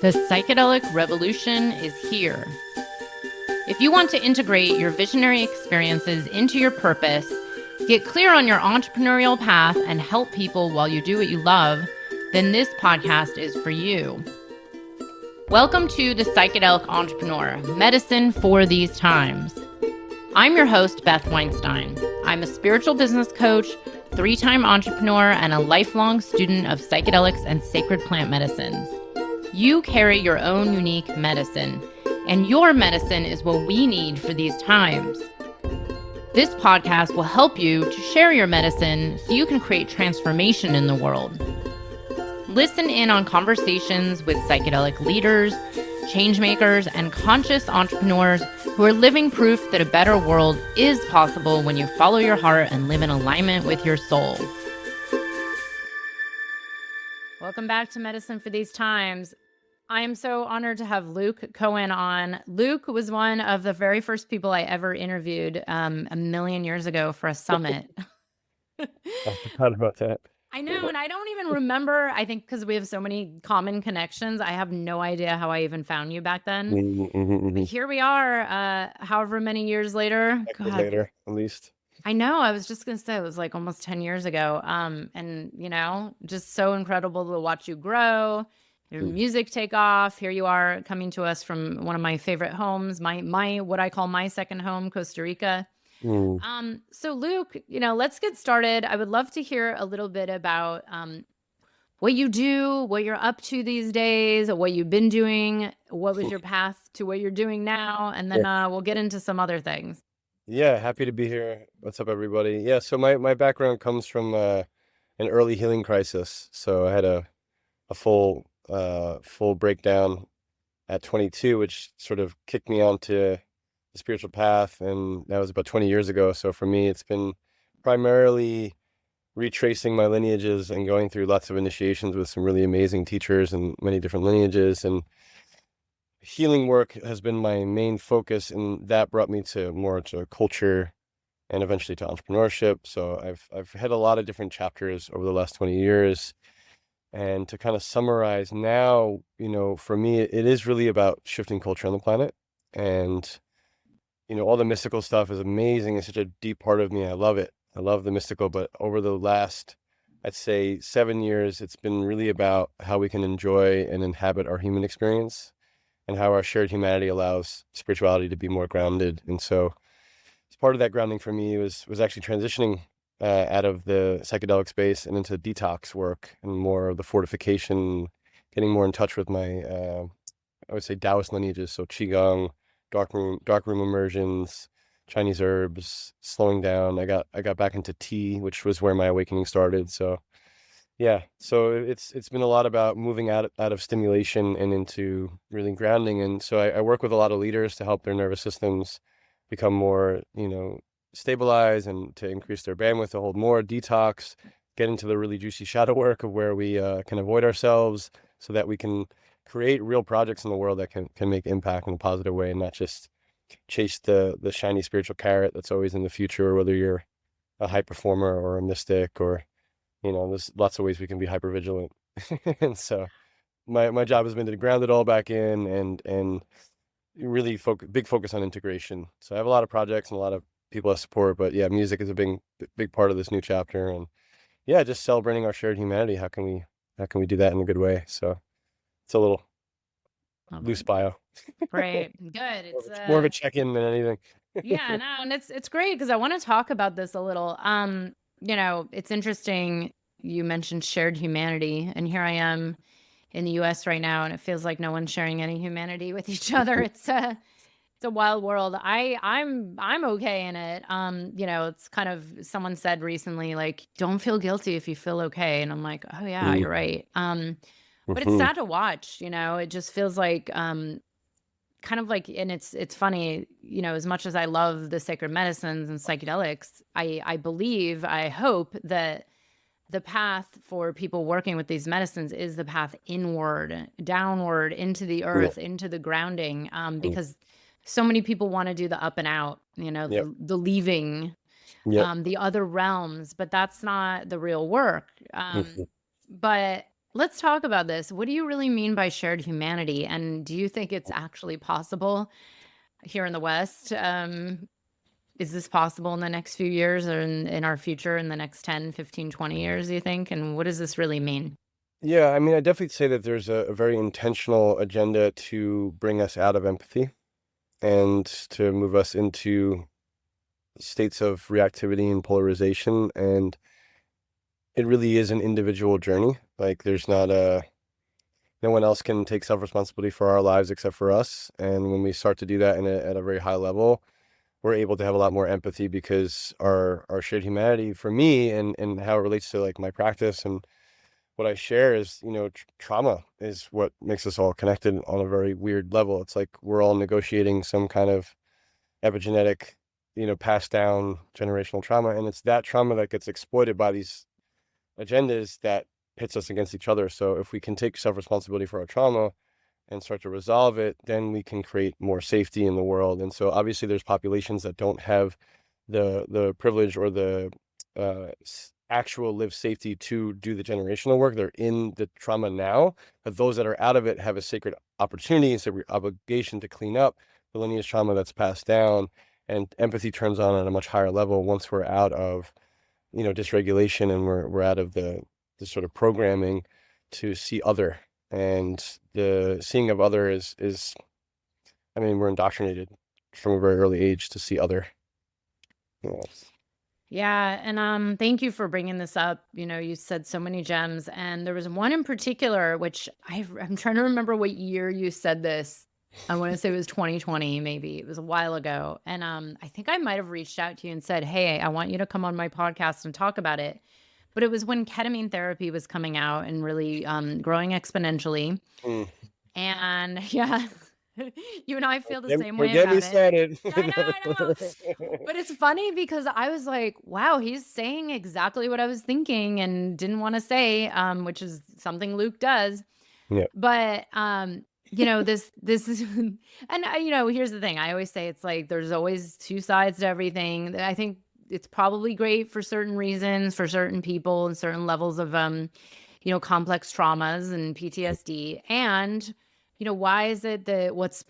The psychedelic revolution is here. If you want to integrate your visionary experiences into your purpose, get clear on your entrepreneurial path, and help people while you do what you love, then this podcast is for you. Welcome to The Psychedelic Entrepreneur, Medicine for These Times. I'm your host, Beth Weinstein. I'm a spiritual business coach, 3-time entrepreneur, and a lifelong student of psychedelics and sacred plant medicines. You carry your own unique medicine, and your medicine is what we need for these times. This podcast will help you to share your medicine so you can create transformation in the world. Listen in on conversations with psychedelic leaders, changemakers, and conscious entrepreneurs who are living proof that a better world is possible when you follow your heart and live in alignment with your soul. Welcome back to Medicine for These Times. I am so honored to have Luke Kohen on. Luke was one of the very first people I ever interviewed a million years ago for a summit. I forgot about that. I know, and I don't even remember. I think because we have so many common connections, I have no idea how I even found you back then. But here we are, however many years later. Later, at least. I know. I was just going to say it was like almost 10 years ago. And, you know, just so incredible to watch you grow, your music take off. Here you are coming to us from one of my favorite homes, my what I call my second home, Costa Rica. So Luke, you know, let's get started. I would love to hear a little bit about what you do, what you're up to these days, what you've been doing, what was your path to what you're doing now, and then we'll get into some other things. Yeah, happy to be here. What's up, everybody? Yeah, so my background comes from an early healing crisis. So I had a full breakdown at 22, which sort of kicked me onto the spiritual path, and that was about 20 years ago. So for me, it's been primarily retracing my lineages and going through lots of initiations with some really amazing teachers and many different lineages, and healing work has been my main focus, and that brought me to more to culture and eventually to entrepreneurship. So I've had a lot of different chapters over the last 20 years. And to kind of summarize now, you know, for me, it is really about shifting culture on the planet. And, you know, all the mystical stuff is amazing. It's such a deep part of me. I love it. I love the mystical. But over the last, I'd say 7 years, it's been really about how we can enjoy and inhabit our human experience and how our shared humanity allows spirituality to be more grounded. And so as part of that grounding for me was actually transitioning out of the psychedelic space and into detox work and more of the fortification, getting more in touch with my, I would say Taoist lineages. So Qigong, dark room immersions, Chinese herbs, slowing down. I got back into tea, which was where my awakening started. So yeah, so it's been a lot about moving out of stimulation and into really grounding. And so I work with a lot of leaders to help their nervous systems become more, you know, stabilize and to increase their bandwidth to hold more, detox, get into the really juicy shadow work of where we can avoid ourselves so that we can create real projects in the world that can make impact in a positive way and not just chase the shiny spiritual carrot that's always in the future, whether you're a high performer or a mystic, or, you know, there's lots of ways we can be hypervigilant. And so my job has been to ground it all back in and really big focus on integration. So I have a lot of projects and a lot of people I support, but yeah, music is a big part of this new chapter, and yeah, just celebrating our shared humanity. How can we do that in a good way? So it's a little loose bio. Great, good. It's more of a check-in than anything. Yeah, no, and it's great because I want to talk about this a little. You know, it's interesting. You mentioned shared humanity, and here I am in the U.S. right now, and it feels like no one's sharing any humanity with each other. It's a wild world. I'm okay in it. You know, it's kind of, someone said recently, like, don't feel guilty if you feel okay. And I'm like, oh yeah, you're right. But it's sad to watch, you know, it just feels like, kind of like, and it's funny, you know, as much as I love the sacred medicines and psychedelics, I hope that the path for people working with these medicines is the path inward, downward, into the earth, into the grounding, because so many people want to do the up and out, you know, the leaving, the other realms, but that's not the real work. But let's talk about this. What do you really mean by shared humanity? And do you think it's actually possible here in the West? Is this possible in the next few years or in our future in the next 10, 15, 20 years, do you think? And what does this really mean? Yeah, I mean, I definitely say that there's a very intentional agenda to bring us out of empathy and to move us into states of reactivity and polarization. And it really is an individual journey. Like there's not no one else can take self-responsibility for our lives except for us. And when we start to do that at a very high level, we're able to have a lot more empathy because our shared humanity for me and how it relates to like my practice and what I share is, trauma is what makes us all connected on a very weird level. It's like we're all negotiating some kind of epigenetic, passed down generational trauma. And it's that trauma that gets exploited by these agendas that pits us against each other. So if we can take self-responsibility for our trauma and start to resolve it, then we can create more safety in the world. And so obviously there's populations that don't have the privilege or the actual live safety to do the generational work. They're in the trauma now, but those that are out of it have a sacred opportunity and sacred obligation to clean up the lineage trauma that's passed down, and empathy turns on at a much higher level once we're out of dysregulation and we're out of the sort of programming to see other. And the seeing of other is I mean, we're indoctrinated from a very early age to see other. Yes. Yeah, and thank you for bringing this up. You said so many gems, and there was one in particular which I'm trying to remember what year you said this. I want to say it was 2020, maybe. It was a while ago. And I think I might have reached out to you and said, "Hey, I want you to come on my podcast and talk about it." But it was when ketamine therapy was coming out and really growing exponentially. Mm. And yeah, you and I feel the same Don't way get me about it. started. I know. But it's funny because I was like, wow, he's saying exactly what I was thinking and didn't want to say, which is something Luke does. Yeah. But this is and here's the thing. I always say it's like there's always two sides to everything. I think it's probably great for certain reasons, for certain people and certain levels of complex traumas and PTSD. And why is it that what's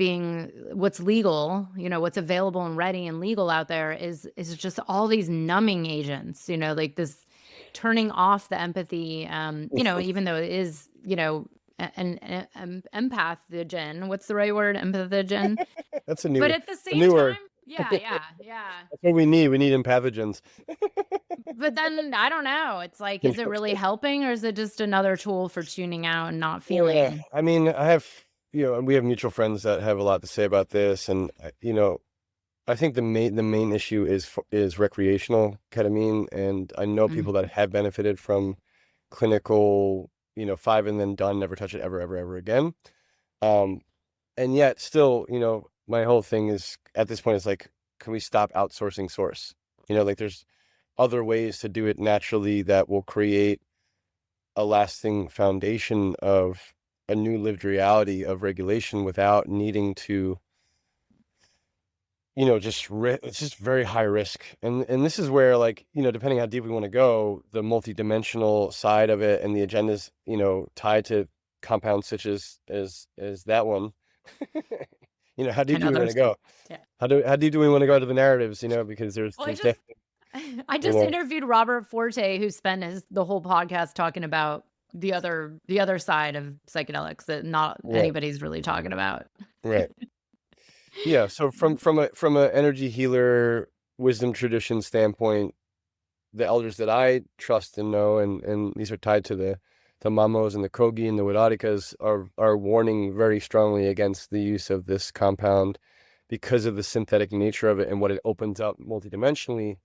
legal, what's available and ready and legal out there is just all these numbing agents, like this turning off the empathy, even though it is, an empathogen. What's the right word? Empathogen. That's a But at the a same new word. time, yeah. That's what we need. We need empathogens. But then I don't know. It's like, is it really helping or is it just another tool for tuning out and not Yeah, feeling? I mean, we have mutual friends that have a lot to say about this, and I think the main issue is recreational ketamine, and I know Mm. people that have benefited from clinical, 5 and then done, never touch it ever, ever, ever again. Um, and yet still, my whole thing is at this point is like, can we stop outsourcing source? Like there's other ways to do it naturally that will create a lasting foundation of a new lived reality of regulation without needing to, it's just very high risk. And this is where, like, depending how deep we want to go, the multidimensional side of it and the agendas, tied to compound stitches is that one. How deep And do we want to others. go? Yeah. How deep do we want to go to the narratives, because there's Well, there's definitely, I just interviewed Robert Forte, who spent the whole podcast talking about the other side of psychedelics that not yeah, anybody's really talking about. right. Yeah, so from a energy healer wisdom tradition standpoint, the elders that I trust and know, and these are tied to the Mamos and the Kogi and the Wadadikas, are warning very strongly against the use of this compound because of the synthetic nature of it and what it opens up multidimensionally.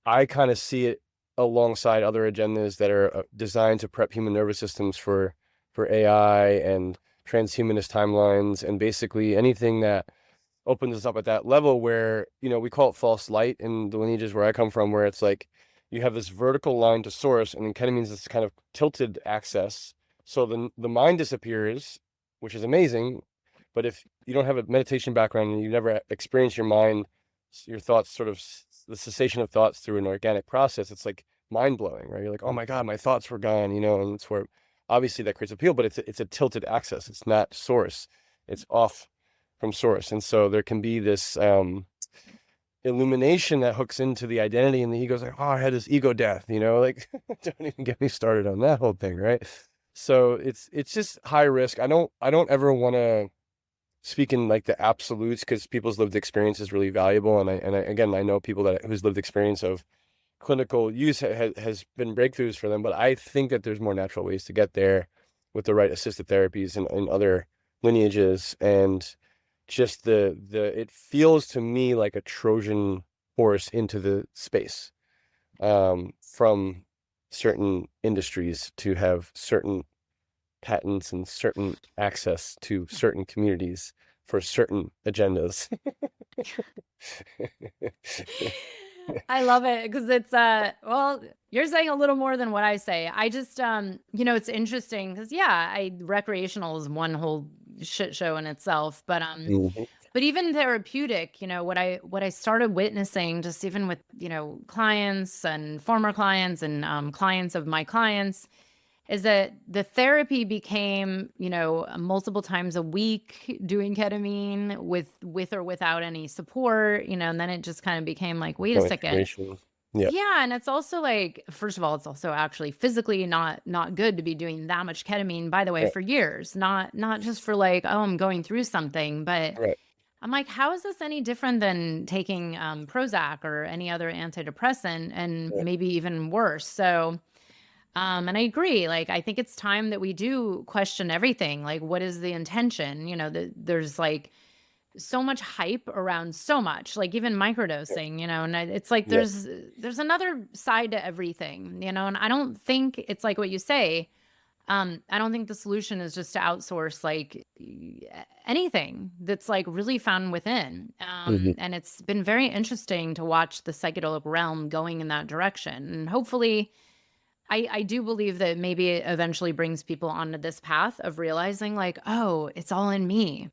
I kind of see it alongside other agendas that are designed to prep human nervous systems for AI and transhumanist timelines, and basically anything that opens us up at that level where, we call it false light in the lineages where I come from, where it's like you have this vertical line to source, and then ketamine is this kind of tilted access. So the mind disappears, which is amazing. But if you don't have a meditation background and you never experience your mind, your thoughts, sort of the cessation of thoughts through an organic process, it's like mind blowing, right? You're like, oh my God, my thoughts were gone, and it's where obviously that creates appeal, but it's a tilted axis. It's not source. It's off from source. And so there can be this illumination that hooks into the identity, and the ego's like, oh, I had this ego death, like don't even get me started on that whole thing, right? So it's just high risk. I don't ever want to speak in like the absolutes, because people's lived experience is really valuable. And I again, I know people whose lived experience of clinical use has been breakthroughs for them, but I think that there's more natural ways to get there with the right assisted therapies and other lineages. And just it feels to me like a Trojan horse into the space, from certain industries to have certain patents and certain access to certain communities for certain agendas. I love it because it's well, you're saying a little more than what I say. I just it's interesting because yeah, recreational is one whole shit show in itself, Mhm. but even therapeutic, what I started witnessing just even with, clients and former clients and clients of my clients is that the therapy became, multiple times a week doing ketamine with or without any support, and then it just kind of became like, wait a No second. integration. Yeah. Yeah, and it's also like, first of all, it's also actually physically not good to be doing that much ketamine, by the way, Right. for years. Not just for like, oh, I'm going through something, but Right. I'm like, how is this any different than taking Prozac or any other antidepressant, and Right. maybe even worse? So and I agree. Like, I think it's time that we do question everything. Like, what is the intention? There's like so much hype around so much, like even Yeah. microdosing, and it's like Yeah. there's another side to everything, and I don't think it's like what you say. I don't think the solution is just to outsource like anything that's like really found within. Mhm. And it's been very interesting to watch the psychedelic realm going in that direction. And hopefully, I do believe that maybe it eventually brings people onto this path of realizing like, oh, it's all in me.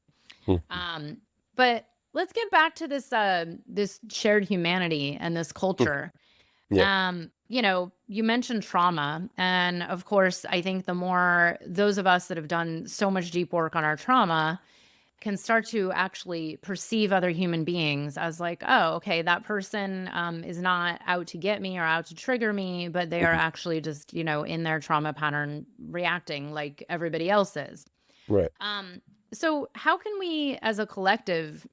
Mhm. Um, but let's get back to this shared humanity and this culture. Yeah. You mentioned trauma, and of course, I think the more those of us that have done so much deep work on our trauma can start to actually perceive other human beings as like, oh, okay, that person is not out to get me or out to trigger me, but they are Mhm. actually just, in their trauma pattern reacting like everybody else is. Right. Um, so how can we as a collective,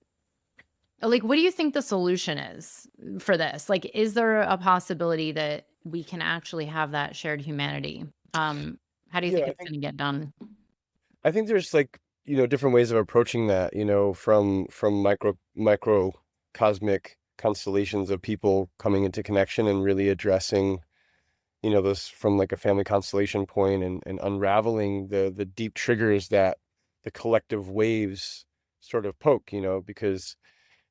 like, what do you think the solution is for this? Like, is there a possibility that we can actually have that shared humanity? How do you Yeah, think it's going to get done? I think there's like, different ways of approaching that, from microcosmic constellations of people coming into connection and really addressing, those from like a family constellation point, and unraveling the deep triggers that the collective waves sort of poke, because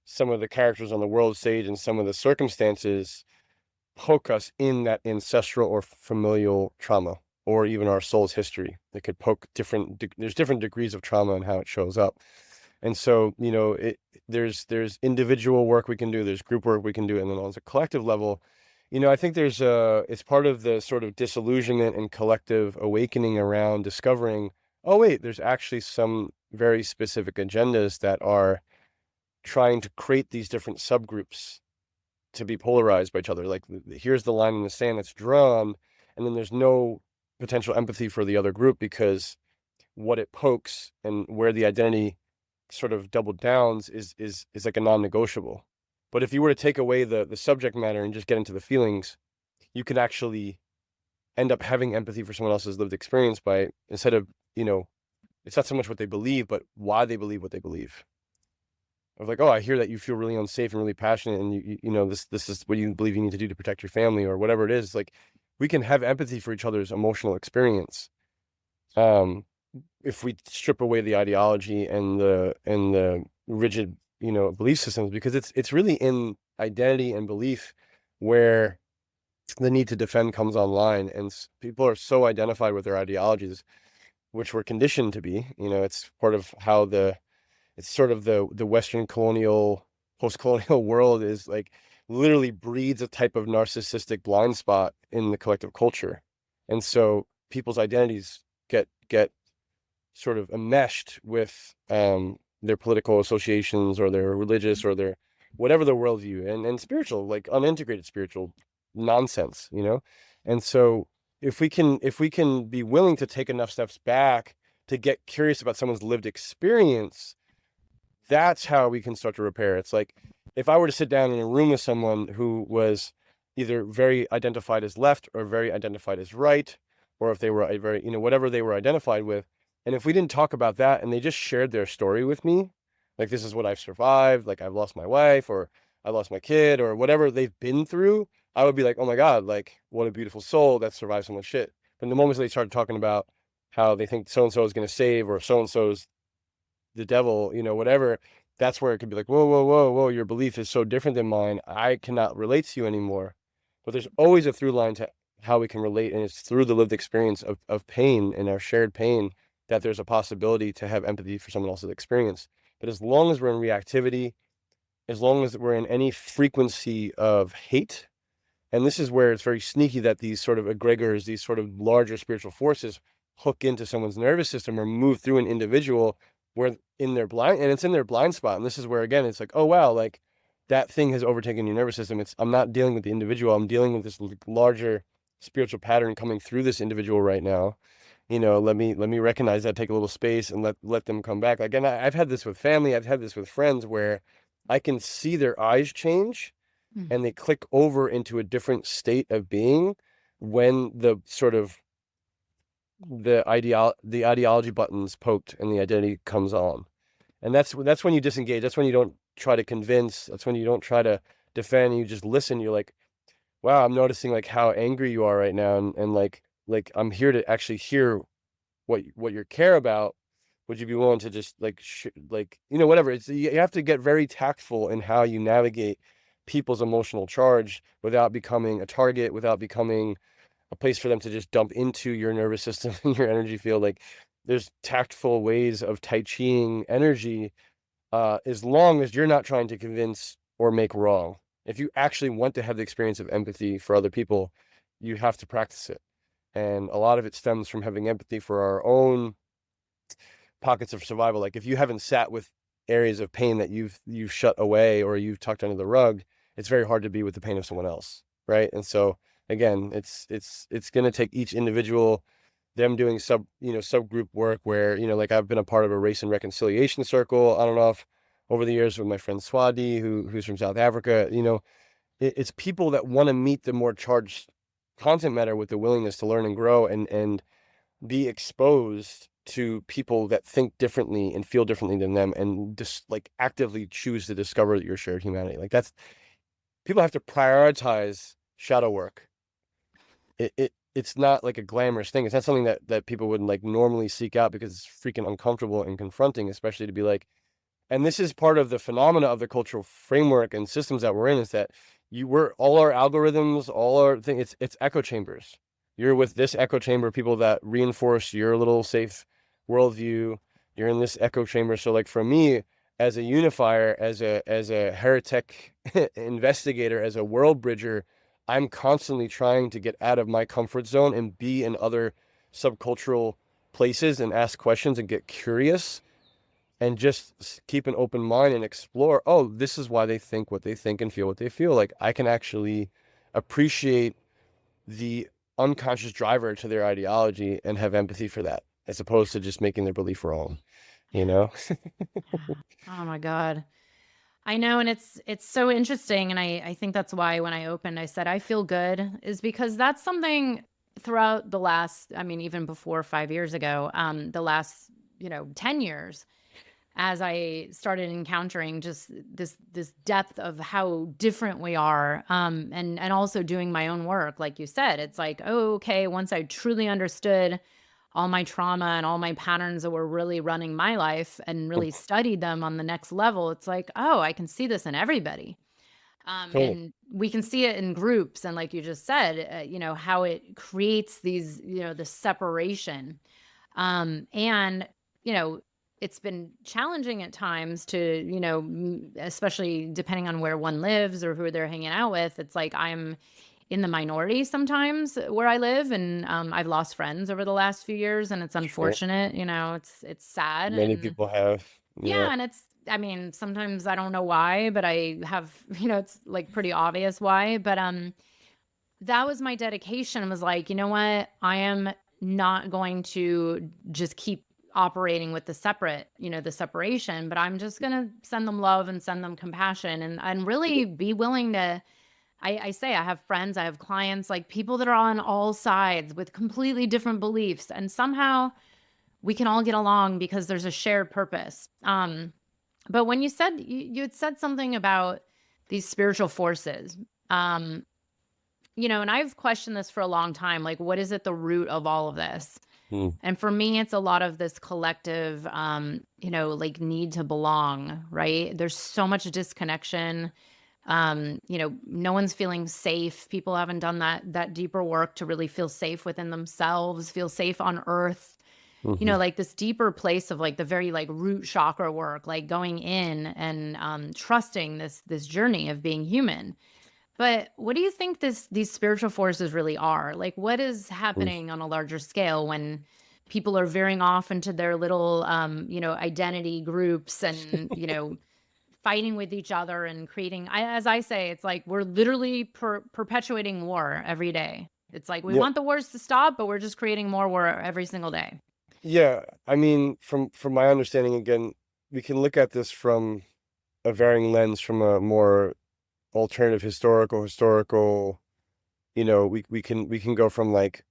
some of the characters on the world stage and some of the circumstances poke us in that ancestral or familial trauma, or even our soul's history. They could poke there's different degrees of trauma and how it shows up. And so, there's individual work we can do, there's group work we can do, and then on a collective level, I think it's part of the sort of disillusionment and collective awakening around discovering, oh wait, there's actually some very specific agendas that are trying to create these different subgroups to be polarized by each other. Like, here's the line in the sand that's drawn, and then there's no potential empathy for the other group, because what it pokes and where the identity sort of double downs is like a non-negotiable. But if you were to take away the subject matter and just get into the feelings, you could actually end up having empathy for someone else's lived experience, by instead of, it's not so much what they believe, but why they believe what they believe. Of like, oh, I hear that you feel really unsafe and really passionate, and this is what you believe you need to do to protect your family, or whatever it is. Like, we can have empathy for each other's emotional experience, um, if we strip away the ideology and the rigid, belief systems, because it's really in identity and belief where the need to defend comes online, and people are so identified with their ideologies, which we're conditioned to be. It's part of how it's sort of the Western post-colonial world is like, literally breeds a type of narcissistic blind spot in the collective culture. And so people's identities get sort of enmeshed with their political associations or their religious or their whatever their worldview and spiritual, like unintegrated spiritual nonsense, you know? And so if we can be willing to take enough steps back to get curious about someone's lived experience, that's how we can start to repair. It's like if I were to sit down in a room with someone who was either very identified as left or very identified as right, or if they were a very, whatever they were identified with, and if we didn't talk about that and they just shared their story with me, like this is what I've survived, like I've lost my wife or I lost my kid or whatever they've been through, I would be like, oh my God, like what a beautiful soul that survived so much shit. But the moment they started talking about how they think so and so is going to save or so and so's the devil, whatever, that's where it could be like, whoa, whoa, whoa, whoa, your belief is so different than mine. I cannot relate to you anymore. But there's always a through line to how we can relate. And it's through the lived experience of pain and our shared pain that there's a possibility to have empathy for someone else's experience. But as long as we're in reactivity, as long as we're in any frequency of hate, and this is where it's very sneaky that these sort of egregores, these sort of larger spiritual forces hook into someone's nervous system or move through an individual where in their blind, and it's in their blind spot. And this is where, again, it's like, oh, wow, like that thing has overtaken your nervous system. I'm not dealing with the individual. I'm dealing with this larger spiritual pattern coming through this individual right now. Let me recognize that, take a little space and let them come back. Like, and I've had this with family. I've had this with friends where I can see their eyes change and they click over into a different state of being when the sort of the ideology button's poked and the identity comes on. And that's when you disengage. That's when you don't try to convince. That's when you don't try to defend. You just listen. You're like, wow, I'm noticing like how angry you are right now. And like I'm here to actually hear what you care about. Would you be willing to just like, whatever. It's, you have to get very tactful in how you navigate people's emotional charge without becoming a target, without becoming a place for them to just dump into your nervous system and your energy field. Like there's tactful ways of Tai Chiing energy, as long as you're not trying to convince or make wrong. If you actually want to have the experience of empathy for other people, you have to practice it. And a lot of it stems from having empathy for our own pockets of survival. Like if you haven't sat with areas of pain that you've shut away or you've tucked under the rug, it's very hard to be with the pain of someone else, right? And so again, it's going to take each individual, them doing subgroup work where, like I've been a part of a race and reconciliation circle. I don't know if over the years with my friend Swadi, who's from South Africa, it's people that want to meet the more charged content matter with the willingness to learn and grow and be exposed to people that think differently and feel differently than them and just like actively choose to discover your shared humanity. Like that's, people have to prioritize shadow work. It's not like a glamorous thing. It's not something that people would like normally seek out because it's freaking uncomfortable and confronting, especially to be like, and this is part of the phenomena of the cultural framework and systems that we're in, is that we're all our algorithms, all our thing, it's echo chambers. You're with this echo chamber, people that reinforce your little safe worldview. You're in this echo chamber. So like for me, as a unifier, as a heretic investigator, as a world bridger, I'm constantly trying to get out of my comfort zone and be in other subcultural places and ask questions and get curious and just keep an open mind and explore, oh, this is why they think what they think and feel what they feel. Like I can actually appreciate the unconscious driver to their ideology and have empathy for that, as opposed to just making their belief wrong, Oh my God. I know. And it's so interesting. And I think that's why when I opened, I said, I feel good, is because that's something throughout the last, I mean, even before 5 years ago, the last, 10 years, as I started encountering just this depth of how different we are, and also doing my own work, like you said, it's like, oh, okay, once I truly understood all my trauma and all my patterns that were really running my life and really studied them on the next level, it's like, oh, I can see this in everybody. Totally. And we can see it in groups. And like you just said, how it creates these, the separation. And, it's been challenging at times to, especially depending on where one lives or who they're hanging out with. It's like I'm in the minority sometimes where I live, and I've lost friends over the last few years, and it's Sure. unfortunate. It's sad, Many and people have. Yeah. yeah, and I mean, sometimes I don't know why, but I have, it's like pretty obvious why, but that was my dedication, was like, you know what? I am not going to just keep operating with the separation, but I'm just going to send them love and send them compassion, and really be willing to. I say I have friends, I have clients, like people that are on all sides with completely different beliefs, and somehow we can all get along because there's a shared purpose. But when you had said something about these spiritual forces, um, and I've questioned this for a long time, like, what is at the root of all of this? Mm. And for me, it's a lot of this collective, like need to belong, right? There's so much disconnection. No one's feeling safe. People haven't done that deeper work to really feel safe within themselves, feel safe on earth. Hmm. Like this deeper place of like the very like root chakra work, like going in and trusting this journey of being human. But what do you think these spiritual forces really are? Like, what is happening on a larger scale when people are veering off into their little, identity groups, and fighting with each other and creating? As I say, it's like we're literally perpetuating war every day. It's like we Yeah. want the wars to stop, but we're just creating more war every single day. Yeah. I mean, from my understanding, again, we can look at this from a varying lens, from a more alternative historical, we can go from like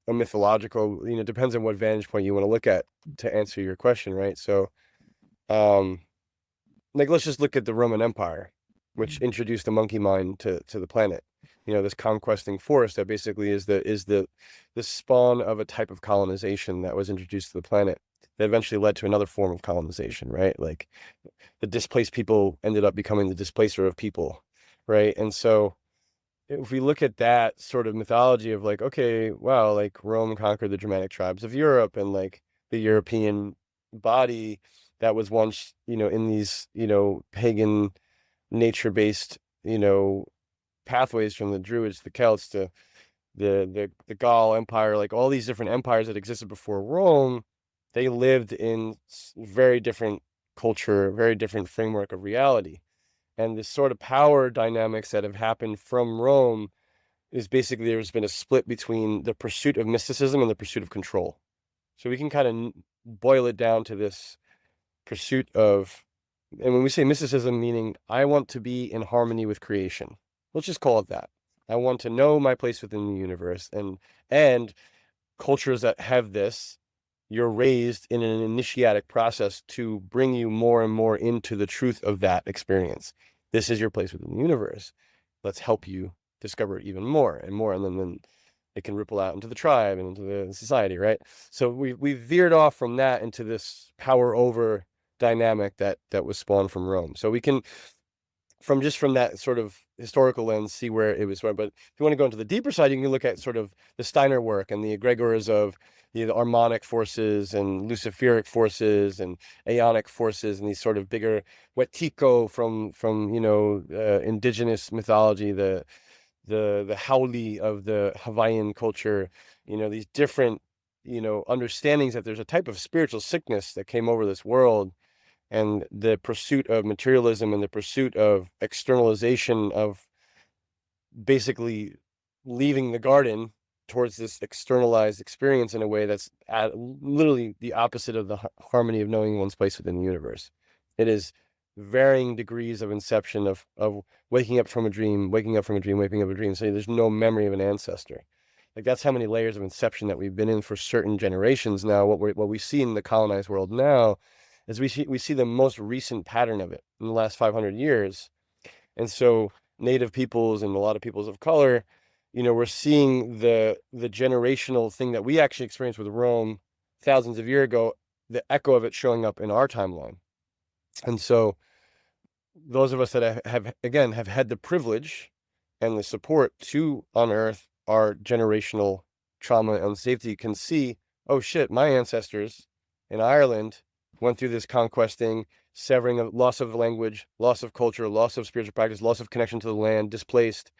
a mythological, depends on what vantage point you want to look at to answer your question, right? So, um, like let's just look at the Roman Empire, which introduced the monkey mind to the planet. This conquesting force that basically is the spawn of a type of colonization that was introduced to the planet that eventually led to another form of colonization, right? Like the displaced people ended up becoming the displacer of people, right? And so if we look at that sort of mythology of like, okay, wow, like Rome conquered the Germanic tribes of Europe, and like the European body that was once, in these, pagan nature-based, pathways from the Druids, the Celts, to the Gaul Empire, like all these different empires that existed before Rome, they lived in very different culture, very different framework of reality. And this sort of power dynamics that have happened from Rome is basically there's been a split between the pursuit of mysticism and the pursuit of control. So we can kind of boil it down to this pursuit of, and when we say mysticism, meaning I want to be in harmony with creation. Let's just call it that. I want to know my place within the universe, and cultures that have this, you're raised in an initiatic process to bring you more and more into the truth of that experience. This is your place within the universe. Let's help you discover it even more and more, and then it can ripple out into the tribe and into the society, right? So we veered off from that into this power over dynamic that was spawned from Rome. So we can, from that sort of historical lens, see where it was from. But if you want to go into the deeper side, you can look at sort of the Steiner work and the egregores of the Harmonic forces and Luciferic forces and Aeonic forces, and these sort of bigger Wetiko from indigenous mythology, the Hauli of the Hawaiian culture, these different understandings that there's a type of spiritual sickness that came over this world, and the pursuit of materialism and the pursuit of externalization of basically leaving the garden towards this externalized experience in a way that's literally the opposite of the harmony of knowing one's place within the universe. It is varying degrees of inception of waking up from a dream, waking up from a dream, waking up from a dream. So there's no memory of an ancestor. Like that's how many layers of inception that we've been in for certain generations now. What we see in the colonized world now is we see the most recent pattern of it in the last 500 years. And so native peoples and a lot of peoples of color, we're seeing the generational thing that we actually experienced with Rome thousands of years ago, the echo of it showing up in our timeline. And so those of us that have had the privilege and the support to unearth our generational trauma and safety can see, oh shit, my ancestors in Ireland went through this conquesting, severing, of loss of language, loss of culture, loss of spiritual practice, loss of connection to the land, displaced.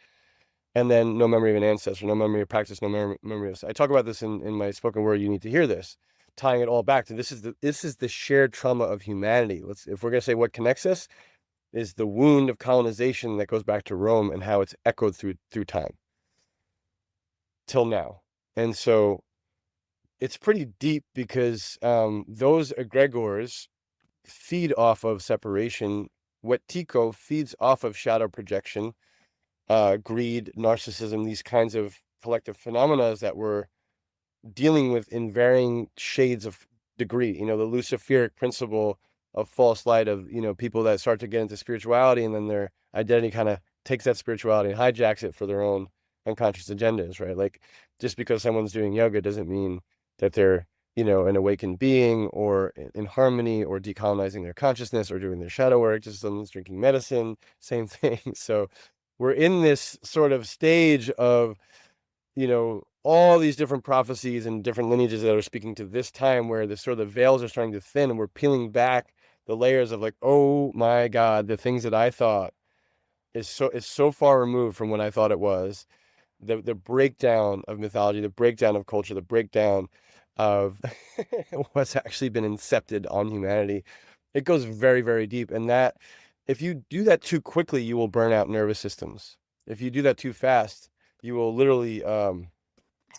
and then no memory of an ancestor, no memory of practice, no memory of. I talk about this in my spoken word. You need to hear this, tying it all back to this is the shared trauma of humanity. If we're gonna say what connects us, is the wound of colonization that goes back to Rome and how it's echoed through time till now. And so it's pretty deep because those egregores feed off of separation. Wetiko feeds off of shadow projection, greed, narcissism, these kinds of collective phenomena that we're dealing with in varying shades of degree. The Luciferic principle of false light, of people that start to get into spirituality and then their identity kind of takes that spirituality and hijacks it for their own unconscious agendas, right? Like, just because someone's doing yoga doesn't mean that they're an awakened being or in harmony or decolonizing their consciousness or doing their shadow work. Just someone's drinking medicine, same thing. So we're in this sort of stage of all these different prophecies and different lineages that are speaking to this time where the sort of veils are starting to thin, and we're peeling back the layers of, like, oh my God, the things that I thought is so far removed from what I thought it was. The breakdown of mythology, the breakdown of culture, the breakdown of what's actually been incepted on humanity. It goes very, very deep. And that, if you do that too quickly, you will burn out nervous systems. If you do that too fast, you will literally,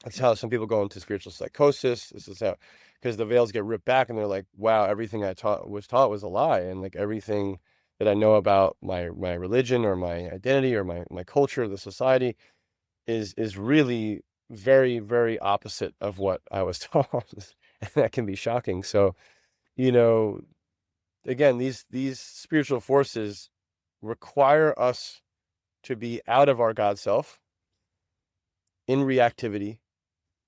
that's how some people go into spiritual psychosis. This is how, because the veils get ripped back and they're like, wow, everything I was taught was a lie. And like everything that I know about my religion or my identity or my culture, the society is really very, very opposite of what I was taught. And that can be shocking. So, again, these spiritual forces require us to be out of our God self in reactivity,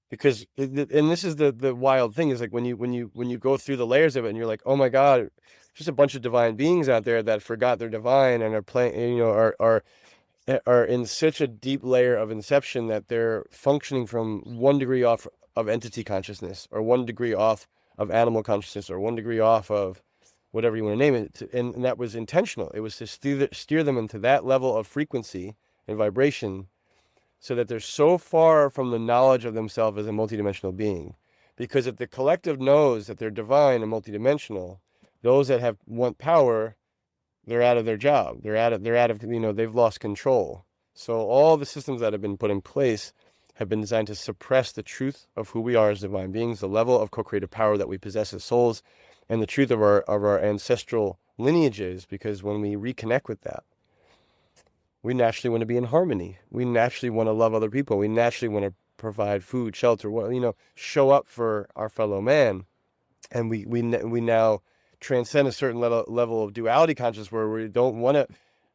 because and this is the wild thing, is like when you go through the layers of it and you're like, oh my God, just a bunch of divine beings out there that forgot they're divine and are playing, are in such a deep layer of inception that they're functioning from 1 degree off of entity consciousness, or 1 degree off of animal consciousness, or 1 degree off of whatever you want to name it. And that was intentional. It was to steer them into that level of frequency and vibration, so that they're so far from the knowledge of themselves as a multidimensional being. Because if the collective knows that they're divine and multidimensional, those that want power, they're out of their job. They're out of, they've lost control. So all the systems that have been put in place have been designed to suppress the truth of who we are as divine beings, the level of co-creative power that we possess as souls, and the truth of our ancestral lineages. Because when we reconnect with that, we naturally want to be in harmony. We naturally want to love other people. We naturally want to provide food, shelter, show up for our fellow man. And we now transcend a certain level of duality consciousness, where we don't want to.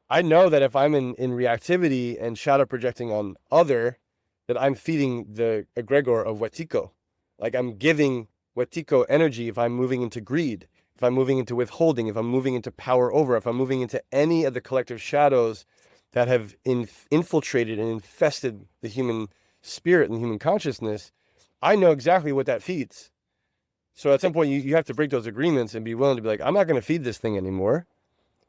I know that if I'm in reactivity and shadow projecting on other, that I'm feeding the egregor of Wetiko. Like, I'm giving Wetiko energy if I'm moving into greed, if I'm moving into withholding, if I'm moving into power over, if I'm moving into any of the collective shadows that have infiltrated and infested the human spirit and human consciousness. I know exactly what that feeds. So at some point, you have to break those agreements and be willing to be like, I'm not going to feed this thing anymore,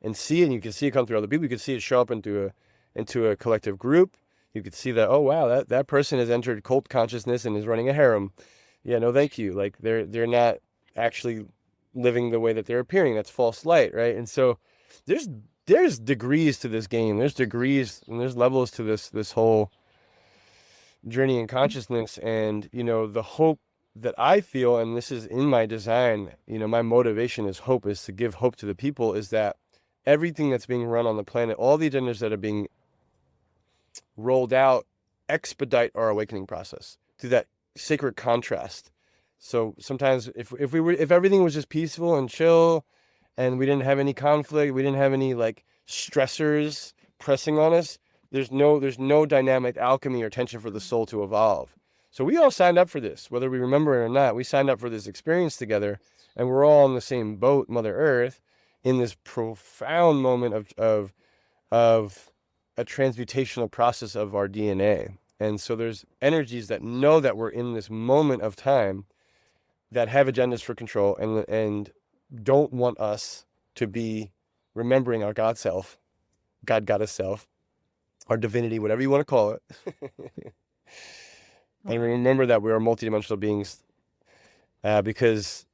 and see it. And you can see it come through other people. You can see it show up into a collective group. You could see that, oh wow, that person has entered cult consciousness and is running a harem. Yeah, no, thank you. Like, they're not actually living the way that they're appearing. That's false light, right? And so there's degrees to this game. There's degrees and there's levels to this whole journey in consciousness. And the hope that I feel, and this is in my design, my motivation is hope, is to give hope to the people, is that everything that's being run on the planet, all the agendas that are being rolled out, expedite our awakening process through that sacred contrast. So sometimes if everything was just peaceful and chill, and we didn't have any conflict, we didn't have any like stressors pressing on us, there's no dynamic alchemy or tension for the soul to evolve. So we all signed up for this, whether we remember it or not. We signed up for this experience together, and we're all on the same boat, Mother Earth, in this profound moment of a transmutational process of our DNA. And so there's energies that know that we're in this moment of time, that have agendas for control and don't want us to be remembering our God self, God goddess self, our divinity, whatever you want to call it. And remember that we are multidimensional beings, because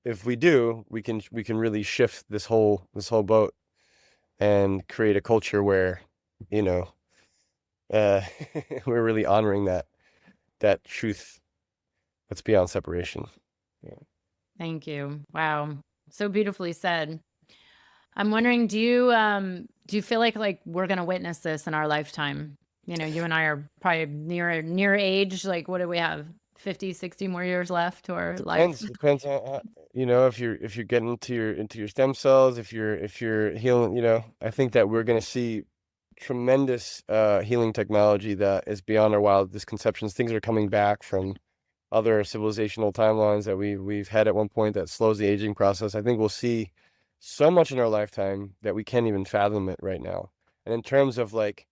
if we do, we can really shift this whole boat and create a culture where, you know, uh, we're really honoring that truth that's beyond separation. Yeah. Thank you. Wow. So beautifully said. I'm wondering, do you feel like we're gonna witness this in our lifetime? You know, you and I are probably near age. Like, what do we have? 50, 60 more years left to our life? Depends on if you're getting into your stem cells, if you're healing. I think that we're gonna see tremendous healing technology that is beyond our wildest conceptions. Things are coming back from other civilizational timelines that we've had at one point that slows the aging process. I think we'll see so much in our lifetime that we can't even fathom it right now. And in terms of like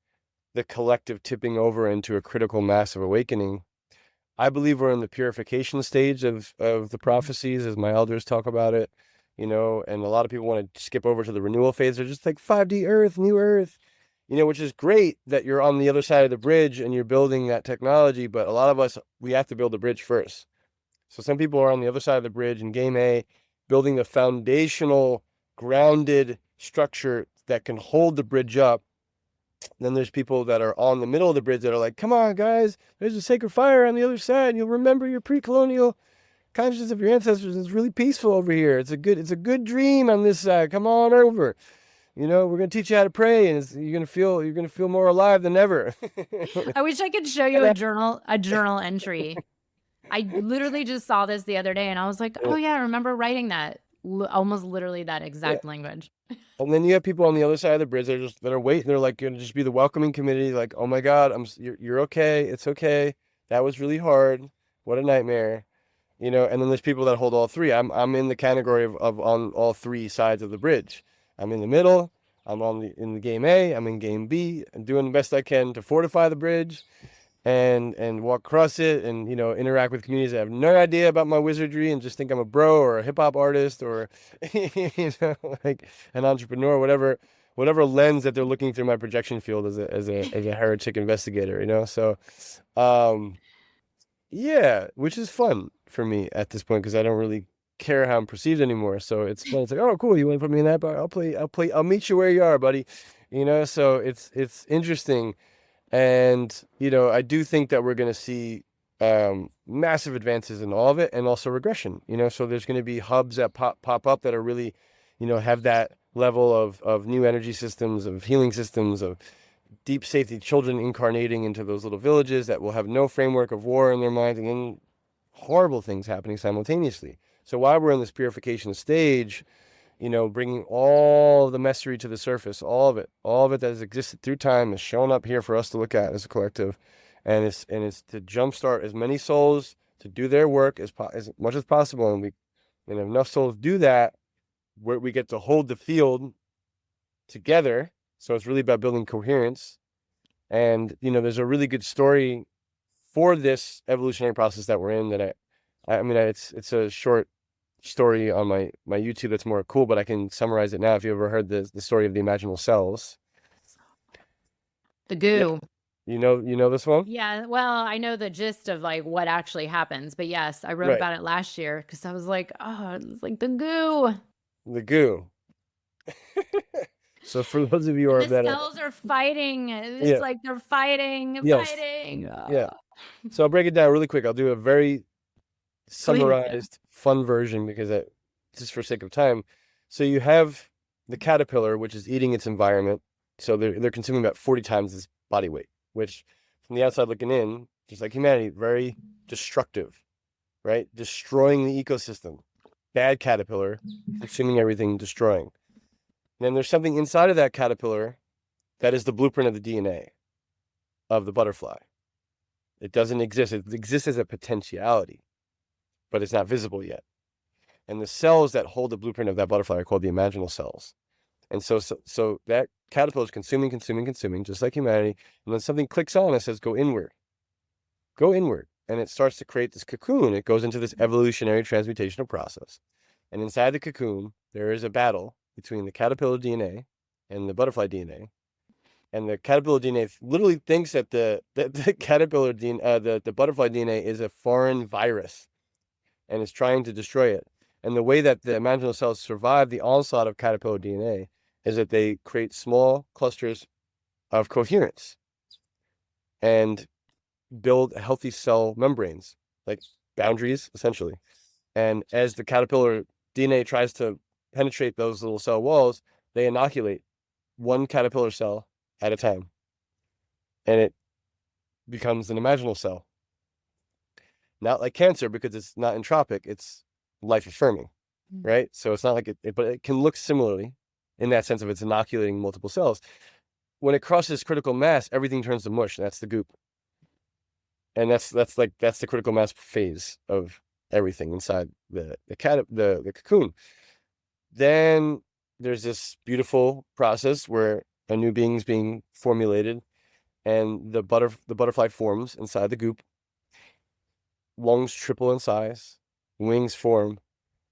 the collective tipping over into a critical mass of awakening, I believe we're in the purification stage of the prophecies, as my elders talk about it, and a lot of people want to skip over to the renewal phase. They're just like 5D Earth, new Earth, which is great that you're on the other side of the bridge and you're building that technology. But a lot of us, we have to build the bridge first. So some people are on the other side of the bridge in game A, building the foundational, grounded structure that can hold the bridge up. Then there's people that are on the middle of the bridge that are like, come on, guys, there's a sacred fire on the other side. And you'll remember your pre-colonial consciousness of your ancestors. It's really peaceful over here. It's a good dream on this side. Come on over. We're gonna teach you how to pray, and you're gonna feel more alive than ever. I wish I could show you a journal entry. I literally just saw this the other day, and I was like, Yeah, oh yeah, I remember writing that. Almost literally that yeah. exact language. And then you have people on the other side of the bridge that are waiting. They're like gonna just be the welcoming committee. Like, oh my God, you're okay. It's okay. That was really hard. What a nightmare. And then there's people that hold all three. I'm in the category of on all three sides of the bridge. I'm in the middle. I'm in the game A. I'm in game B. I'm doing the best I can to fortify the bridge and walk across it and interact with communities that have no idea about my wizardry and just think I'm a bro or a hip hop artist or like an entrepreneur, whatever lens that they're looking through my projection field as a heretic investigator. So um yeah, which is fun for me at this point because I don't really care how I'm perceived anymore. So it's fun. It's like, oh, cool, you want to put me in that bar? I'll meet you where you are, buddy. So it's interesting. And I do think that we're going to see massive advances in all of it, and also regression. So there's going to be hubs that pop up that are really, have that level of new energy systems, of healing systems, of deep safety children incarnating into those little villages that will have no framework of war in their minds, and then horrible things happening simultaneously. So while we're in this purification stage, bringing all the mystery to the surface, all of it that has existed through time is shown up here for us to look at as a collective, and it's to jumpstart as many souls to do their work as much as possible, and if enough souls do that, we get to hold the field together. So it's really about building coherence, and there's a really good story for this evolutionary process that we're in that it's a short story on my YouTube that's more cool, but I can summarize it now. If you ever heard the story of the imaginal cells. The Yeah. goo. You know this one? Yeah, well, I know the gist of like what actually happens, but yes, I wrote Right. about it last year because I was like, oh, it's like the goo. The goo. So for those of you who And are the that cells are fighting. It's yeah, like they're fighting, yes, fighting. yeah. So I'll break it down really quick. I'll do a very Please, yeah. summarized, fun version because just for sake of time. So you have the caterpillar, which is eating its environment. So they're consuming about 40 times its body weight, which from the outside looking in, just like humanity, very destructive, right? Destroying the ecosystem. Bad caterpillar, consuming everything, destroying. And then there's something inside of that caterpillar that is the blueprint of the DNA of the butterfly. It doesn't exist. It exists as a potentiality, but it's not visible yet. And the cells that hold the blueprint of that butterfly are called the imaginal cells. And so that caterpillar is consuming, just like humanity. And then something clicks on and says, go inward. Go inward. And it starts to create this cocoon. It goes into this evolutionary transmutational process. And inside the cocoon, there is a battle between the caterpillar DNA and the butterfly DNA. And the caterpillar DNA literally thinks that the caterpillar DNA, the butterfly DNA is a foreign virus and is trying to destroy it. And the way that the imaginal cells survive the onslaught of caterpillar DNA is that they create small clusters of coherence and build healthy cell membranes, like boundaries, essentially. And as the caterpillar DNA tries to penetrate those little cell walls, they inoculate one caterpillar cell at a time. And it becomes an imaginal cell. Not like cancer, because it's not entropic, it's life affirming, right? So it's not like but it can look similarly in that sense of it's inoculating multiple cells. When it crosses critical mass, everything turns to mush. That's the goop. And that's the critical mass phase of everything inside the cocoon. Then there's this beautiful process where a new being is being formulated, and the butterfly forms inside the goop. Lungs triple in size, wings form,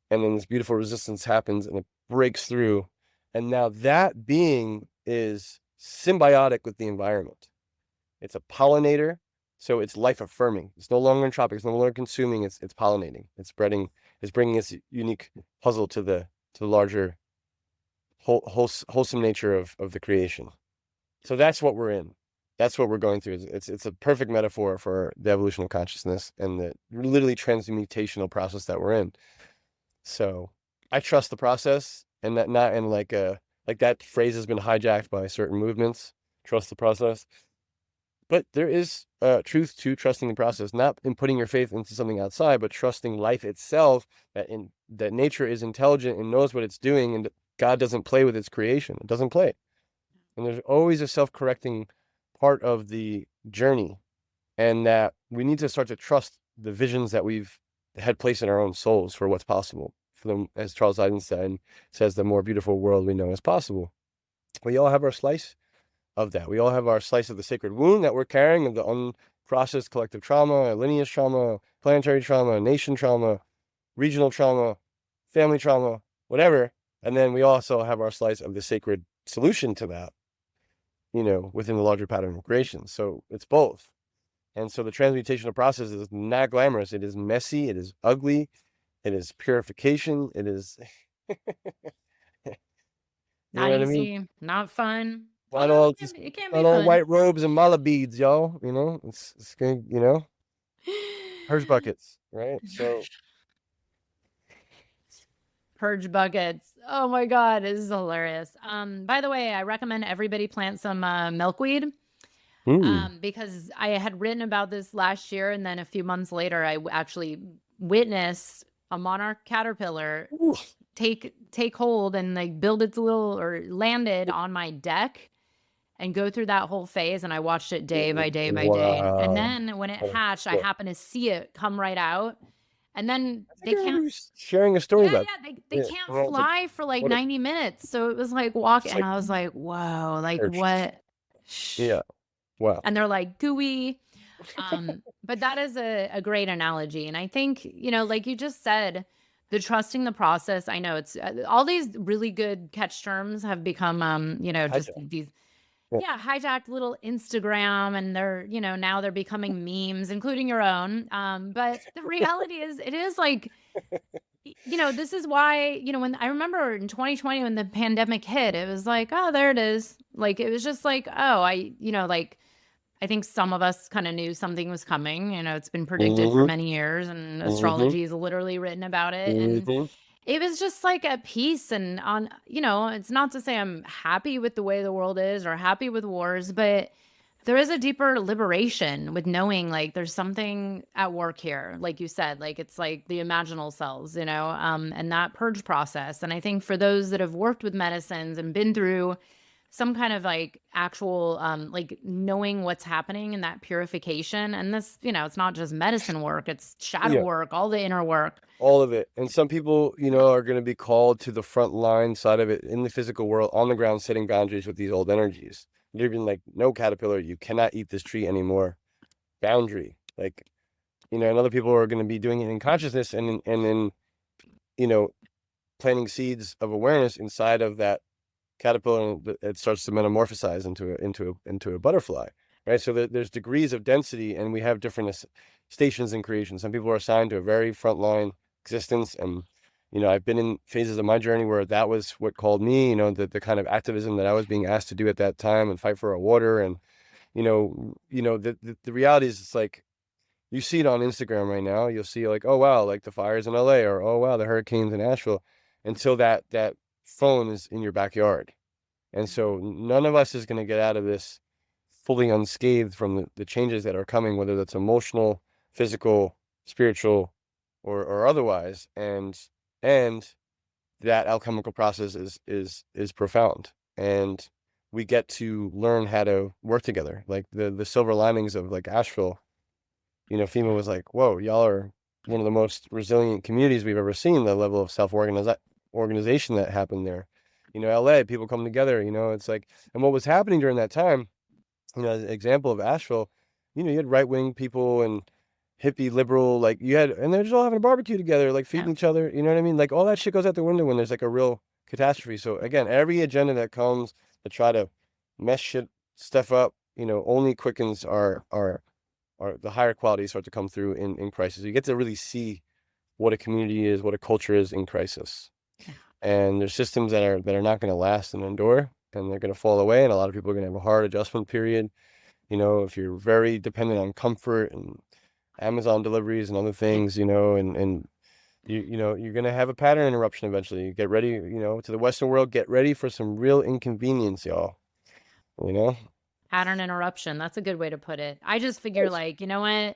and then this beautiful resistance happens, and it breaks through. And now that being is symbiotic with the environment. It's a pollinator, so it's life affirming. It's no longer entropic. It's no longer consuming. It's pollinating. It's spreading. It's bringing its unique puzzle to the larger wholesome nature of the creation. So that's what we're in. That's what we're going through. It's a perfect metaphor for the evolution of consciousness and the literally transmutational process that we're in. So I trust the process, and that not in like that phrase has been hijacked by certain movements. Trust the process. But there is truth to trusting the process, not in putting your faith into something outside, but trusting life itself, that nature is intelligent and knows what it's doing, and God doesn't play with its creation. It doesn't play. And there's always a self-correcting part of the journey, and that we need to start to trust the visions that we've had placed in our own souls for what's possible. For them, as Charles Eisenstein says, the more beautiful world we know is possible. We all have our slice of that. We all have our slice of the sacred wound that we're carrying, of the unprocessed collective trauma, lineage trauma, planetary trauma, nation trauma, regional trauma, family trauma, whatever. And then we also have our slice of the sacred solution to that, within the larger pattern of creation. So it's both. And so the transmutational process is not glamorous. It is messy. It is ugly. It is purification. It is, Not what I easy, mean? not fun. Not Well, all, it can be not all fun. white robes and mala beads, y'all. It's good, Purge buckets, right? So, Purge buckets. Oh my God, this is hilarious. By the way, I recommend everybody plant some milkweed. Because I had written about this last year, and then a few months later, I actually witnessed a monarch caterpillar ooh, take hold and like build its little, or landed on my deck and go through that whole phase. And I watched it day by day by day. And wow. then when it Oh, hatched, I so, happened to see it come right out. And then I think they I remember can't, you sharing a story yeah, about they it. can't And I was like, fly for like what a, 90 minutes. So it was like walk, it's and like I was like, whoa, like perched. what? Shh. Yeah. Wow. And they're like gooey. But that is a great analogy. And I think, like you just said, the trusting the process. I know it's all these really good catch terms have become, just Hijack. these, Yeah. yeah, hijacked little Instagram, and they're, now they're becoming memes, including your own. But the reality is, it is like, this is why, when I remember in 2020, when the pandemic hit, it was like, oh, there it is. Like, it was just like, oh, like, I think some of us kind of knew something was coming. It's been predicted for Mm-hmm. many years, and Mm-hmm. astrology is literally written about it. And Mm-hmm. it was just like at peace. And it's not to say I'm happy with the way the world is or happy with wars, but there is a deeper liberation with knowing like there's something at work here. Like you said, like it's like the imaginal cells, and that purge process. And I think for those that have worked with medicines and been through some kind of like actual like knowing what's happening in that purification, and this, it's not just medicine work, it's shadow Yeah. work, all the inner work. All of it. And some people, are going to be called to the front line side of it in the physical world, on the ground, setting boundaries with these old energies. They're being like, no, caterpillar, you cannot eat this tree anymore. Boundary. Like, and other people are going to be doing it in consciousness, and in, planting seeds of awareness inside of that caterpillar, and it starts to metamorphosize into a butterfly, right? So there's degrees of density, and we have different stations in creation. Some people are assigned to a very frontline existence, and I've been in phases of my journey where that was what called me. The kind of activism that I was being asked to do at that time, and fight for our water, and the reality is, it's like, you see it on Instagram right now. You'll see, like, oh wow, like the fires in LA, or oh wow, the hurricanes in Asheville, until that phone is in your backyard. And so none of us is going to get out of this fully unscathed from the changes that are coming, whether that's emotional, physical, spiritual, or otherwise. And that alchemical process is profound. And we get to learn how to work together. Like the silver linings of, like, Asheville, FEMA was like, whoa, y'all are one of the most resilient communities we've ever seen. The level of organization that happened there. LA, people come together, it's like, and what was happening during that time, as an example of Asheville, you had right-wing people and hippie liberal, like, and they're just all having a barbecue together, like feeding each other. You know what I mean? Like, all that shit goes out the window when there's like a real catastrophe. So again, every agenda that comes to try to mess stuff up, only quickens our the higher qualities start to come through in crisis. You get to really see what a community is, what a culture is in crisis. And there's systems that are not going to last and endure, and they're going to fall away. And a lot of people are going to have a hard adjustment period. If you're very dependent on comfort and Amazon deliveries and other things, and you're going to have a pattern interruption eventually. Get ready, to the Western world, get ready for some real inconvenience, y'all. Pattern interruption. That's a good way to put it. I just figure, like, you know what?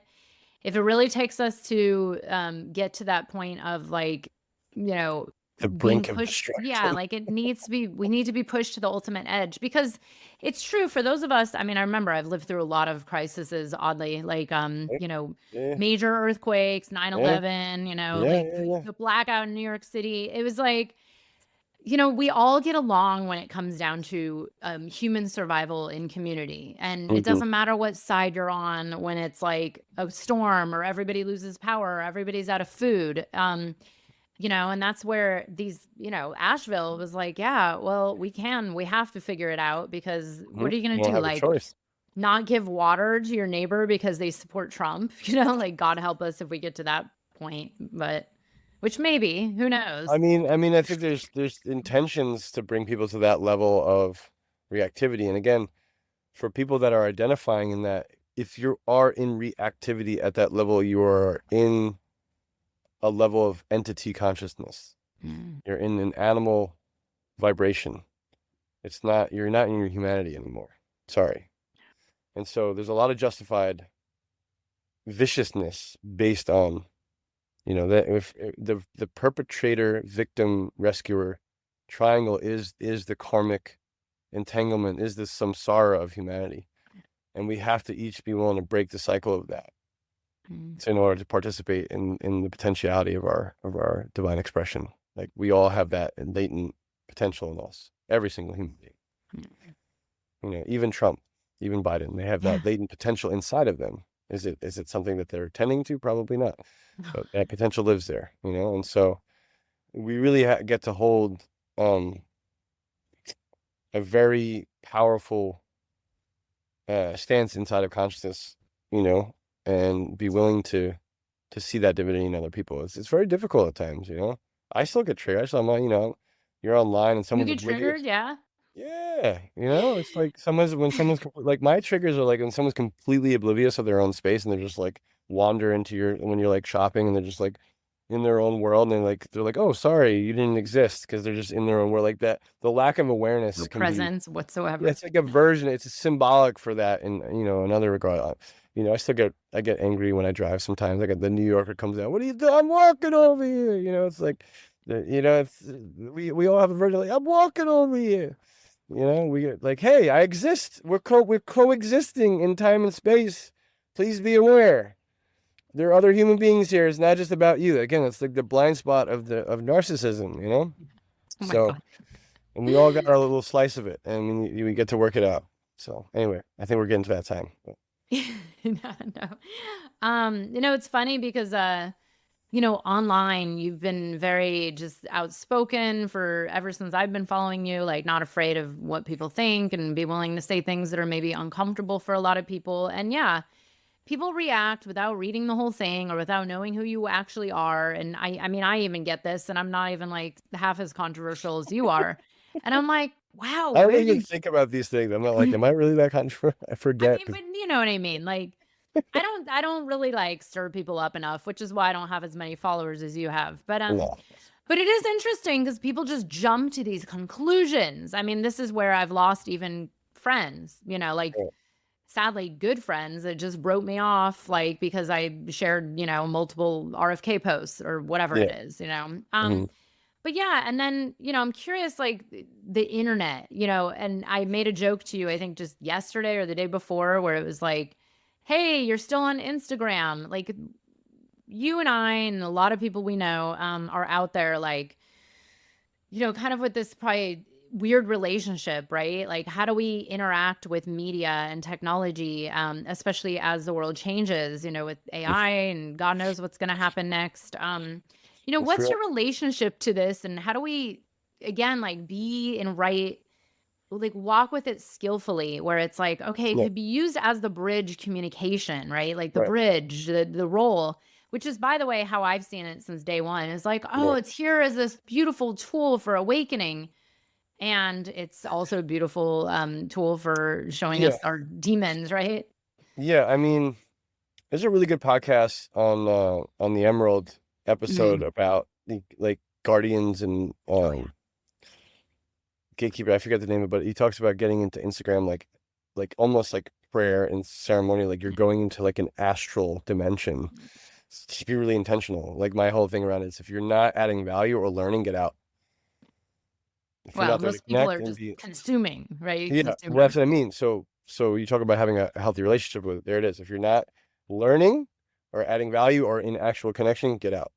If it really takes us to get to that point of, like, the brink of destruction. Yeah, like, we need to be pushed to the ultimate edge, because it's true for those of us. I mean, I remember I've lived through a lot of crises, oddly, like, major earthquakes, 9/11, the blackout in New York City. It was like, we all get along when it comes down to human survival in community. And it doesn't matter what side you're on when it's like a storm, or everybody loses power, or everybody's out of food. And that's where Asheville was like, yeah, well, we have to figure it out, because what are you going to do? Like, not give water to your neighbor because they support Trump, like, God help us if we get to that point, but which maybe, who knows? I mean, I think there's intentions to bring people to that level of reactivity. And again, for people that are identifying in that, if you are in reactivity at that level, you are in a level of entity consciousness. You're in an animal vibration. You're not in your humanity anymore. Sorry. And so there's a lot of justified viciousness based on, that if the perpetrator, victim, rescuer triangle is the karmic entanglement, is the samsara of humanity. And we have to each be willing to break the cycle of that. So in order to participate in the potentiality of our divine expression. Like, we all have that latent potential in us, every single human being. Even Trump, even Biden, they have that latent potential inside of them. Is it something that they're tending to? Probably not. But that potential lives there, and so we really get to hold a very powerful stance inside of consciousness, and be willing to see that divinity in other people. It's very difficult at times, I still get triggered. I still, you're online and someone's You get triggered, yeah. Yeah, it's like when someone's like, my triggers are like when someone's completely oblivious of their own space, and they're just like wander into when you're like shopping, and they're just like in their own world, and they're like, oh, sorry, you didn't exist, because they're just in their own world. Like that, the lack of awareness, no presence whatsoever. Yeah, it's like a version. It's symbolic for that in another regard. I get angry when I drive sometimes. Like, the New Yorker comes out, what are you doing? I'm walking over here. It's like, we all have a version like, I'm walking over here. We get like, hey, I exist. We're coexisting in time and space. Please be aware. There are other human beings here. It's not just about you. Again, it's like the blind spot of narcissism, Oh my God. And we all got our little slice of it, and we get to work it out. So anyway, I think we're getting to that time. No. It's funny because online, you've been very just outspoken for ever since I've been following you, like not afraid of what people think and be willing to say things that are maybe uncomfortable for a lot of people. And yeah, people react without reading the whole thing or without knowing who you actually are. And I mean, I even get this, and I'm not even like half as controversial as you are. And I'm like, wow, I where don't did even you? think about these things. I'm not like, am I really that controversial? I I forget. mean, but you know what I mean. Like, I don't really like stir people up enough, which is why I don't have as many followers as you have. No. But it is interesting because people just jump to these conclusions. I mean, this is where I've lost even friends, like sadly good friends that just wrote me off, like because I shared, multiple RFK posts or whatever it Yeah. is. Mhm. But yeah, and then, I'm curious, like the internet, and I made a joke to you, I think just yesterday or the day before, where it was like, hey, you're still on Instagram. Like you and I and a lot of people we know are out there, like, kind of with this probably weird relationship, right? Like, how do we interact with media and technology, especially as the world changes, with AI and God knows what's going to happen next? It's What's real. your relationship to this, and how do we, again, like be in right, like walk with it skillfully, where it's like, okay, it Yeah. could be used as the bridge communication, right? Like the Right. bridge, the role, which is, by the way, how I've seen it since day one, is like, oh, Right. it's here as this beautiful tool for awakening. And it's also a beautiful tool for showing Yeah. us our demons, right? Yeah. I mean, there's a really good podcast on the Emerald episode Mm. about the like guardians and Oh, yeah. gatekeeper. I forget the name of it, but he talks about getting into Instagram like almost like prayer and ceremony, like you're going into like an astral dimension. Just be really intentional. Like my whole thing around it is if you're not adding value or learning, get out. If you're Well, not there to most people connect are and just be consuming, right? yeah, well that's Consumers. what I mean. So you talk about having a healthy relationship with it. There it is. If you're not learning or adding value or in actual connection, get out.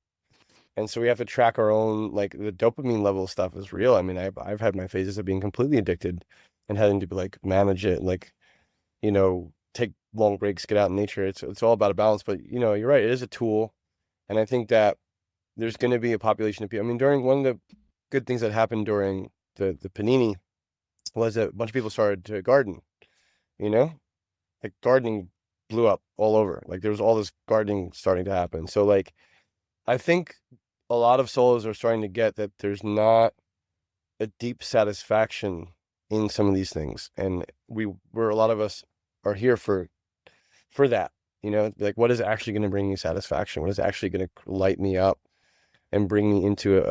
And so we have to track our own, like the dopamine level stuff is real. I mean, I've had my phases of being completely addicted and having to be like manage it, like, take long breaks, get out in nature. It's all about a balance. But you're right, it is a tool. And I think that there's gonna be a population of people. I mean, during one of the good things that happened during the panini was that a bunch of people started to garden, you know? Like gardening blew up all over. Like there was all this gardening starting to happen. So like I think a lot of souls are starting to get that there's not a deep satisfaction in some of these things. And we're a lot of us are here for that, like what is actually going to bring me satisfaction? What is actually going to light me up and bring me into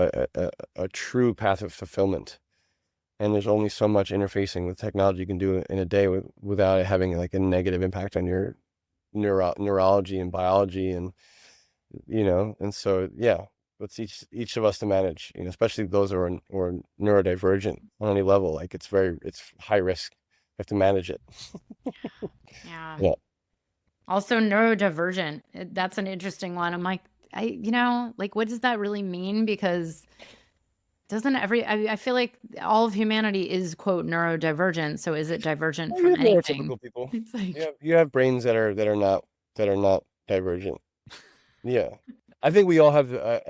a true path of fulfillment? And there's only so much interfacing with technology you can do in a day without it having like a negative impact on your neurology and biology and so yeah, it's each of us to manage, especially those who are neurodivergent on any level. Like it's high risk. You have to manage it. Yeah. Yeah. Also, neurodivergent. That's an interesting one. I'm like, like, what does that really mean? Because doesn't I feel like all of humanity is, quote, neurodivergent. So is it divergent Well, you from have anything? neurotypical people. It's like, You have brains that are not divergent. Yeah. I think we all have like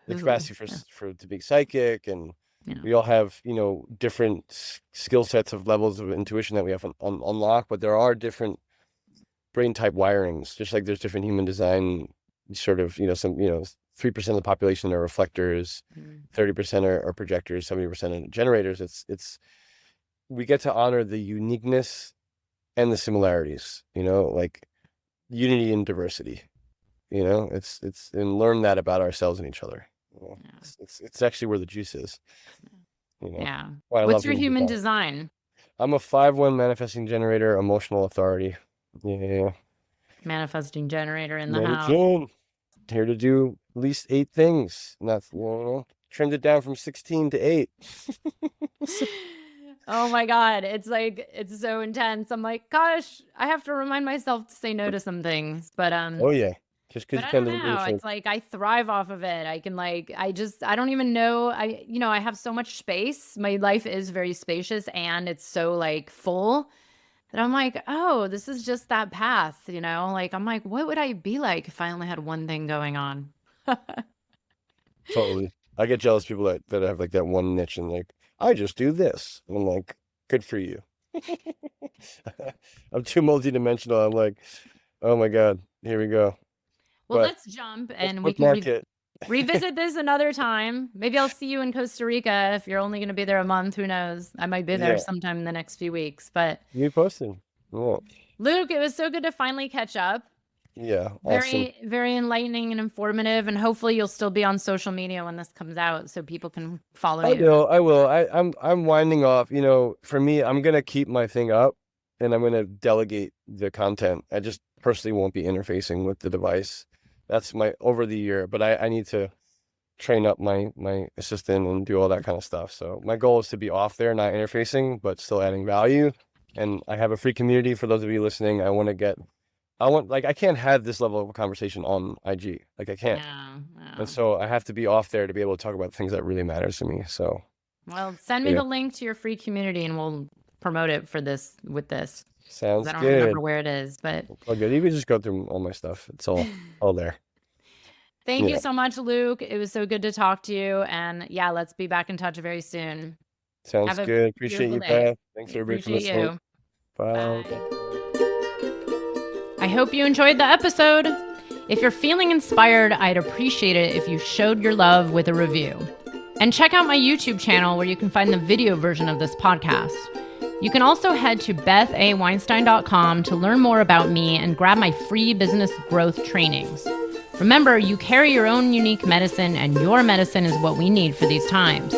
the who? capacity Yeah. for to be psychic, and You know. we all have different skill sets of levels of intuition that we have on lock, but there are different brain type wirings, just like there's different human design sort of, some 3% of the population are reflectors, Mm. 30% are projectors, 70% are generators. It's we get to honor the uniqueness and the similarities, like unity and diversity. It's and learn that about ourselves and each other. Yeah. It's actually where the juice is. You know, Yeah. why I What's love your human human design. design? I'm a 5/1 manifesting generator, emotional authority. Yeah, Manifesting generator in the house. American. Here to do at least 8 things. And that's trimmed it down from 16 to 8. Oh my God. It's like, it's so intense. I'm like, gosh, I have to remind myself to say no to some things. Oh yeah, just because But you I can don't deliver know. for It's like I thrive off of it. I can like I don't even know. I have so much space. My life is very spacious and it's so like full that I'm like, "Oh, this is just that path," Like I'm like, "What would I be like if I only had one thing going on?" Totally. I get jealous people that have like that one niche and like, I just do this. And I'm like, good for you. I'm too multidimensional. I'm like, oh my God, here we go. Well, But let's jump let's and we can bookmark it. revisit this another time. Maybe I'll see you in Costa Rica. If you're only going to be there a month, who knows? I might be there Yeah, sometime in the next few weeks. But you posting. Yeah, Luke, it was so good to finally catch up. yeah, awesome. Very, very enlightening and informative. And hopefully you'll still be on social media when this comes out so people can follow I you. will. I will. I'm winding off. You know, for me, I'm gonna keep my thing up, and I'm gonna delegate the content. I just personally won't be interfacing with the device. That's my over the year, but I need to train up my assistant and do all that kind of stuff. So my goal is to be off there, not interfacing, but still adding value. And I have a free community for those of you listening. I can't have this level of conversation on IG. Like I can't. Yeah, yeah. And so I have to be off there to be able to talk about things that really matters to me. So Well, send me yeah, the link to your free community and we'll promote it for this with this. 'Cause sounds I don't good. remember where it is, but All good. You can just go through all my stuff. It's all there. thank you Yeah, so much, Luke. It was so good to talk to you. And yeah, let's be back in touch very soon. sounds Have a good. Appreciate beautiful you, day. Beth. Thanks everybody for Appreciate listening. you. Bye. Bye. I hope you enjoyed the episode. If you're feeling inspired, I'd appreciate it if you showed your love with a review. And check out my YouTube channel where you can find the video version of this podcast. You can also head to bethaweinstein.com to learn more about me and grab my free business growth trainings. Remember, you carry your own unique medicine, and your medicine is what we need for these times.